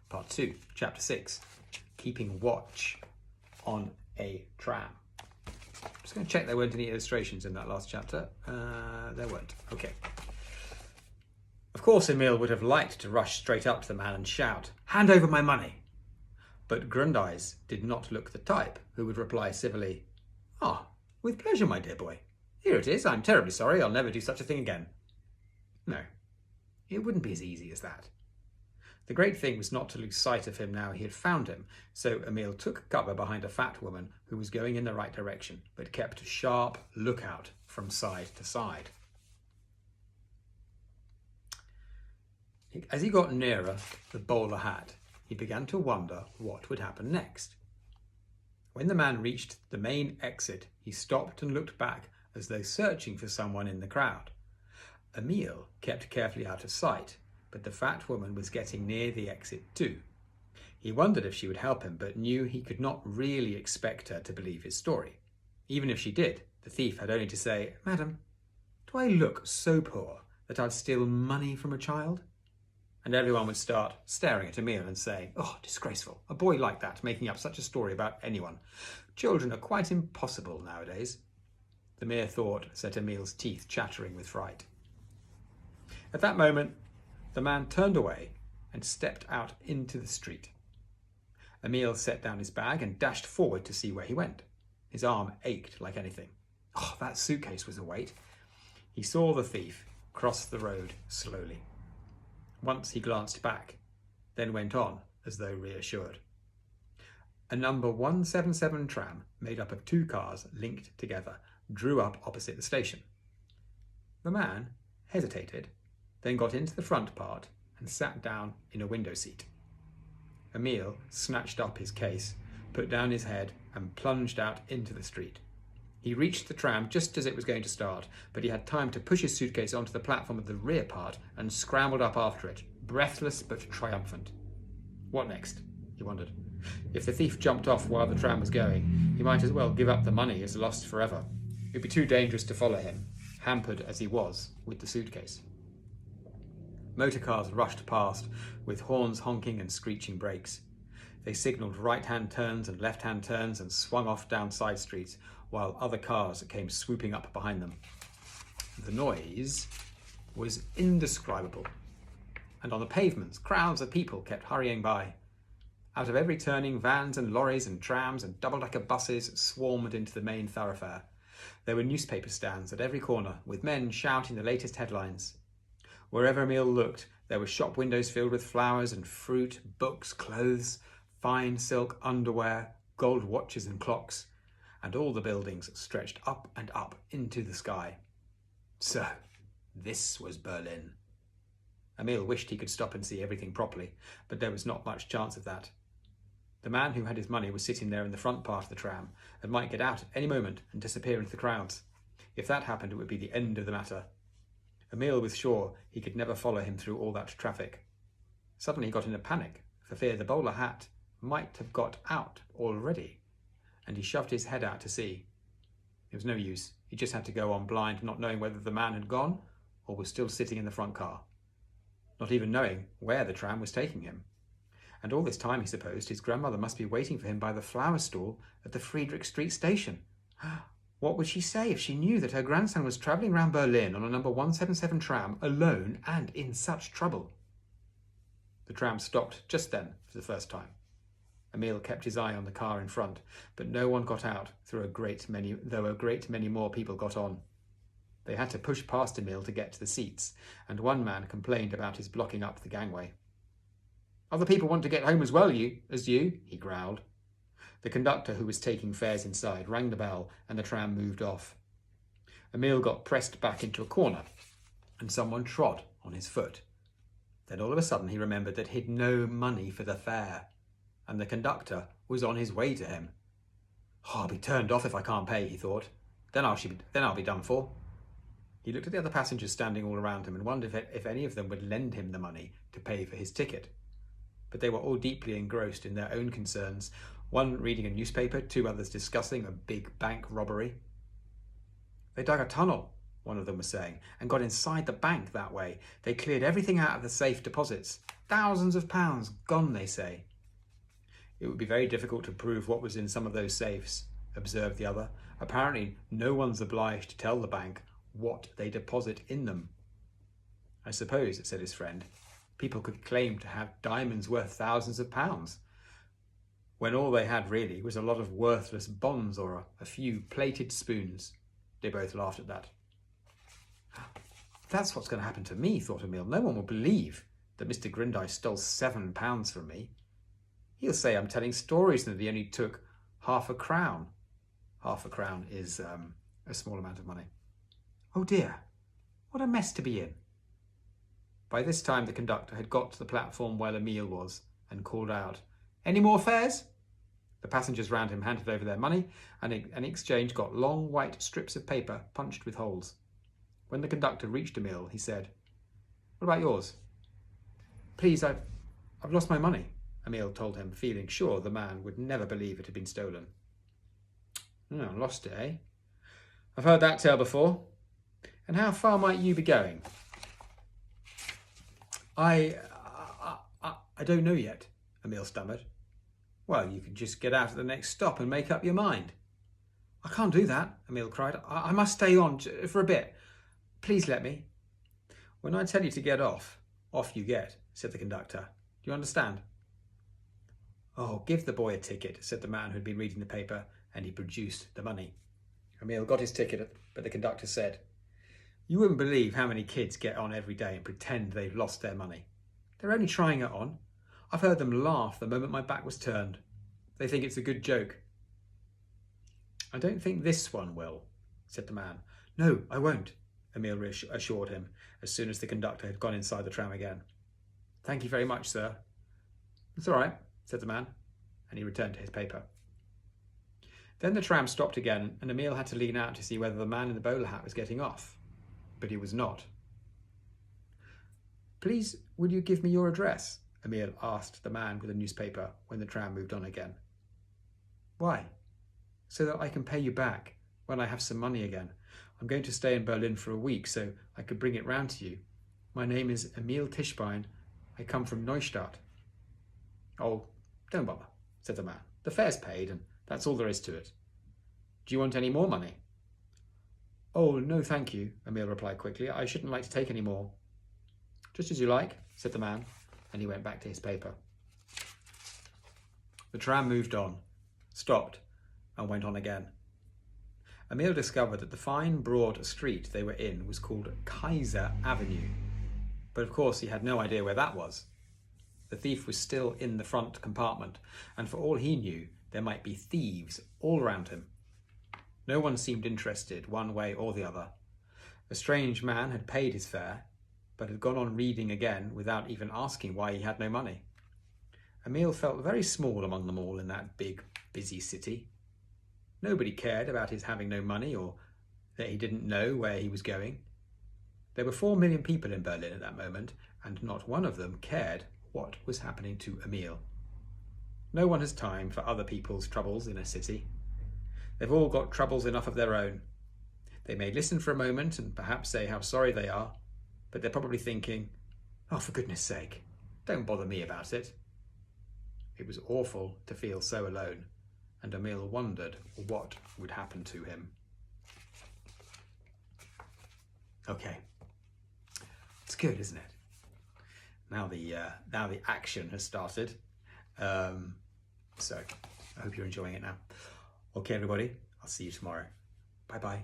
Part 2, Chapter 6, Keeping Watch on a Tram. I'm just going to check there weren't any illustrations in that last chapter. There weren't. Okay. Of course, Emil would have liked to rush straight up to the man and shout, "Hand over my money!" But Grundy's did not look the type who would reply civilly, "Ah, with pleasure, my dear boy. Here it is. I'm terribly sorry. I'll never do such a thing again." No, it wouldn't be as easy as that. The great thing was not to lose sight of him now he had found him, so Emil took cover behind a fat woman who was going in the right direction, but kept a sharp lookout from side to side. As he got nearer the bowler hat, he began to wonder what would happen next. When the man reached the main exit, he stopped and looked back as though searching for someone in the crowd. Emil kept carefully out of sight, but the fat woman was getting near the exit too. He wondered if she would help him, but knew he could not really expect her to believe his story. Even if she did, the thief had only to say, "Madam, do I look so poor that I'd steal money from a child?" And everyone would start staring at Emil and saying, "Oh, disgraceful, a boy like that making up such a story about anyone. Children are quite impossible nowadays." The mere thought set Emil's teeth chattering with fright. At that moment, the man turned away and stepped out into the street. Emil set down his bag and dashed forward to see where he went. His arm ached like anything. Oh, that suitcase was a weight. He saw the thief cross the road slowly. Once he glanced back, then went on as though reassured. A number 177 tram, made up of two cars linked together, drew up opposite the station. The man hesitated, then got into the front part and sat down in a window seat. Emil snatched up his case, put down his head and plunged out into the street. He reached the tram just as it was going to start, but he had time to push his suitcase onto the platform of the rear part and scrambled up after it, breathless but triumphant. What next? He wondered. If the thief jumped off while the tram was going, he might as well give up the money as lost forever. It would be too dangerous to follow him, hampered as he was with the suitcase. Motor cars rushed past, with horns honking and screeching brakes. They signalled right-hand turns and left-hand turns and swung off down side streets, while other cars came swooping up behind them. The noise was indescribable, and on the pavements, crowds of people kept hurrying by. Out of every turning, vans and lorries and trams and double-decker buses swarmed into the main thoroughfare. There were newspaper stands at every corner, with men shouting the latest headlines. Wherever Emil looked, there were shop windows filled with flowers and fruit, books, clothes, fine silk underwear, gold watches and clocks, and all the buildings stretched up and up into the sky. So, this was Berlin. Emil wished he could stop and see everything properly, but there was not much chance of that. The man who had his money was sitting there in the front part of the tram and might get out at any moment and disappear into the crowds. If that happened, it would be the end of the matter. Emil was sure he could never follow him through all that traffic. Suddenly he got in a panic, for fear the bowler hat might have got out already, and he shoved his head out to see. It was no use. He just had to go on blind, not knowing whether the man had gone or was still sitting in the front car, not even knowing where the tram was taking him. And all this time, he supposed, his grandmother must be waiting for him by the flower stall at the Friedrich Street station. What would she say if she knew that her grandson was travelling round Berlin on a number 177 tram, alone and in such trouble? The tram stopped just then for the first time. Emil kept his eye on the car in front, but no one got out, though a great many more people got on. They had to push past Emil to get to the seats, and one man complained about his blocking up the gangway. "Other people want to get home as well as you," he growled. The conductor, who was taking fares inside, rang the bell and the tram moved off. Emil got pressed back into a corner and someone trod on his foot. Then all of a sudden he remembered that he'd no money for the fare, and the conductor was on his way to him. "Oh, I'll be turned off if I can't pay," he thought. Then I'll be done for." He looked at the other passengers standing all around him and wondered if any of them would lend him the money to pay for his ticket. But they were all deeply engrossed in their own concerns, one reading a newspaper, two others discussing a big bank robbery. They dug a tunnel one of them was saying, and got inside the bank that way. They cleared everything out of the safe deposits. Thousands of pounds gone, they say. It would be very difficult to prove what was in some of those safes, observed the other. Apparently, no one's obliged to tell the bank what they deposit in them. I suppose, said his friend, people could claim to have diamonds worth thousands of pounds, when all they had really was a lot of worthless bonds or a few plated spoons. They both laughed at that. That's what's going to happen to me, thought Emil. No one will believe that Mr. Grindai stole £7 from me. He'll say I'm telling stories and that he only took half a crown. Half a crown is a small amount of money. Oh dear, what a mess to be in. By this time the conductor had got to the platform where Emil was and called out, "Any more fares?" The passengers round him handed over their money and in exchange got long white strips of paper punched with holes. When the conductor reached Emil, he said, "What about yours?" "Please, I've lost my money," Emil told him, feeling sure the man would never believe it had been stolen. "Oh, lost it, eh? I've heard that tale before. And how far might you be going?" I don't know yet," Emil stammered. "Well, you can just get out at the next stop and make up your mind." "I can't do that," Emil cried. I must stay on for a bit. Please let me." "When I tell you to get off, off you get," said the conductor. "Do you understand?" "Oh, give the boy a ticket," said the man who had been reading the paper, and he produced the money. Emil got his ticket, but the conductor said, "You wouldn't believe how many kids get on every day and pretend they've lost their money. They're only trying it on. I've heard them laugh the moment my back was turned. They think it's a good joke." "I don't think this one will," said the man. "No, I won't," Emil assured him as soon as the conductor had gone inside the tram again. "Thank you very much, sir." "It's all right," said the man, and he returned to his paper. Then the tram stopped again, and Emil had to lean out to see whether the man in the bowler hat was getting off. But he was not. "Please, will you give me your address?" Emil asked the man with the newspaper when the tram moved on again. "Why?" "So that I can pay you back when I have some money again. I'm going to stay in Berlin for a week, so I could bring it round to you. My name is Emil Tischbein. I come from Neustadt." "Oh, don't bother," said the man. "The fare's paid, and that's all there is to it. Do you want any more money?" "Oh, no, thank you," Emil replied quickly. "I shouldn't like to take any more." "Just as you like," said the man, and he went back to his paper. The tram moved on, stopped, and went on again. Emil discovered that the fine, broad street they were in was called Kaiser Avenue. But of course he had no idea where that was. The thief was still in the front compartment, and for all he knew, there might be thieves all around him. No one seemed interested one way or the other. A strange man had paid his fare, but had gone on reading again without even asking why he had no money. Emil felt very small among them all in that big, busy city. Nobody cared about his having no money or that he didn't know where he was going. There were 4 million people in Berlin at that moment, and not one of them cared what was happening to Emil. No one has time for other people's troubles in a city. They've all got troubles enough of their own. They may listen for a moment and perhaps say how sorry they are, but they're probably thinking, "Oh, for goodness sake, don't bother me about it." It was awful to feel so alone, and Emil wondered what would happen to him. Okay, it's good, isn't it? Now the action has started. So I hope you're enjoying it now. Okay, everybody, I'll see you tomorrow. Bye-bye.